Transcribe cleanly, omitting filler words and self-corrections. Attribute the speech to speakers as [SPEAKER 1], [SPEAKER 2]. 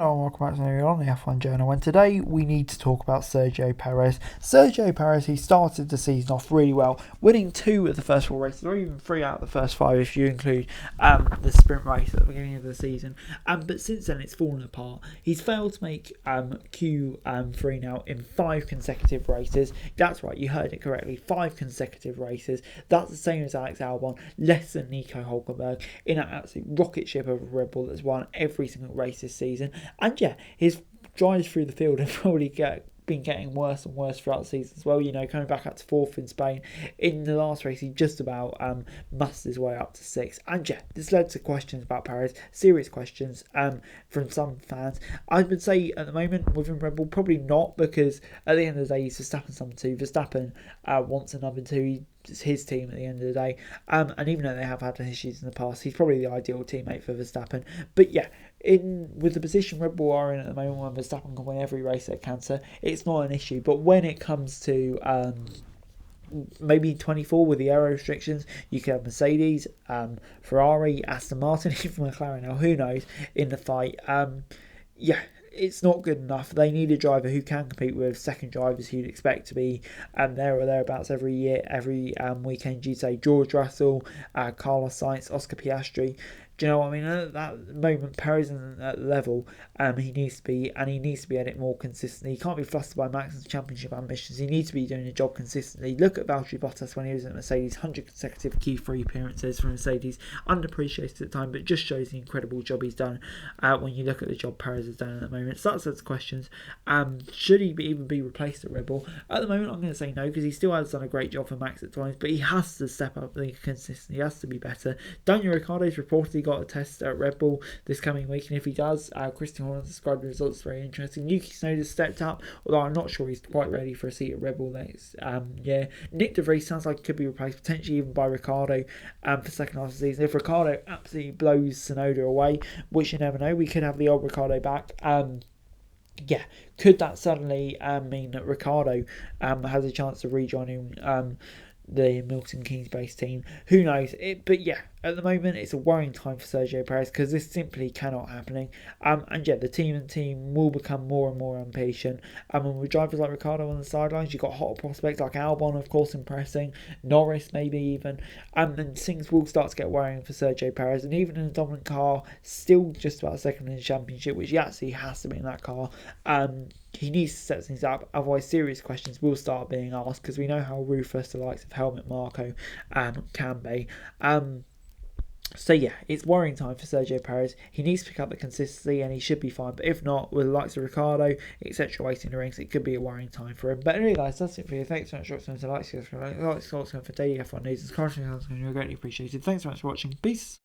[SPEAKER 1] Hello and welcome back to another on the F1 Journal, and today we need to talk about Sergio Perez. Sergio Perez, he started the season off really well, winning 2 of the first 4 races, or even 3 out of the first 5 if you include the sprint race at the beginning of the season. But since then it's fallen apart. He's failed to make Q3 now in 5 consecutive races. That's right, you heard it correctly, 5 consecutive races. That's the same as Alex Albon, less than Nico Hulkenberg, in an absolute rocket ship of a Red Bull that's won every single race this season. And yeah, his drives through the field have probably been getting worse and worse throughout the season as well. You know, coming back up to 4th in Spain. In the last race, he just about mustered his way up to 6th. And yeah, this led to questions about Perez, serious questions from some fans. I would say at the moment within Red Bull, probably not, because at the end of the day, he's Verstappen's number 2. Verstappen wants a number 2. It's his team at the end of the day, and even though they have had issues in the past, he's probably the ideal teammate for Verstappen. But yeah, with the position Red Bull are in at the moment, when Verstappen can win every race at Cancer, it's not an issue. But when it comes to maybe 24 with the aero restrictions, you could have Mercedes, Ferrari, Aston Martin, even McLaren. Now who knows in the fight? Yeah. It's not good enough. They need a driver who can compete with second drivers who you'd expect to be there or thereabouts every year, every weekend. You'd say George Russell, Carlos Sainz, Oscar Piastri. Do you know what I mean? At that moment, Perez isn't at the level he needs to be, and he needs to be at it more consistently. He can't be flustered by Max's championship ambitions. He needs to be doing the job consistently. Look at Valtteri Bottas when he was at Mercedes, 100 consecutive Q3 appearances for Mercedes, underappreciated at the time, but just shows the incredible job he's done when you look at the job Perez has done at the moment. So that's the questions. Should he even be replaced at Red Bull? At the moment, I'm going to say no, because he still has done a great job for Max at times, but he has to step up the consistency. He has to be better. Daniel Ricciardo's reportedly got a test at Red Bull this coming week, and if he does, Christian Horner described the results very interesting. Yuki Tsunoda's stepped up, although I'm not sure he's quite ready for a seat at Red Bull next year. Nick De Vries sounds like he could be replaced, potentially even by Ricciardo for the second half of the season. If Ricciardo absolutely blows Tsunoda away, which you never know, we could have the old Ricciardo back. Yeah, could that suddenly mean that Ricciardo has a chance of rejoining the Milton Keynes based team? Who knows? But yeah, at the moment it's a worrying time for Sergio Perez, because this simply cannot happen. And yeah, the team will become more and more impatient. And with drivers like Ricciardo on the sidelines, you've got hot prospects like Albon, of course, impressing, Norris maybe even, and things will start to get worrying for Sergio Perez. And even in a dominant car, still just about second in the championship, which he actually has to be in that car. He needs to set things up, otherwise serious questions will start being asked, because we know how ruthless the likes of Helmut Marko can be. So yeah, it's worrying time for Sergio Perez. He needs to pick up the consistency, and he should be fine. But if not, with the likes of Ricciardo, etc., waiting the rings, it could be a worrying time for him. But anyway, guys, that's it for you. Thanks so much for watching. Like, subscribe, for daily F1 news and corresponding. You're greatly appreciated. Thanks so much for watching. Peace.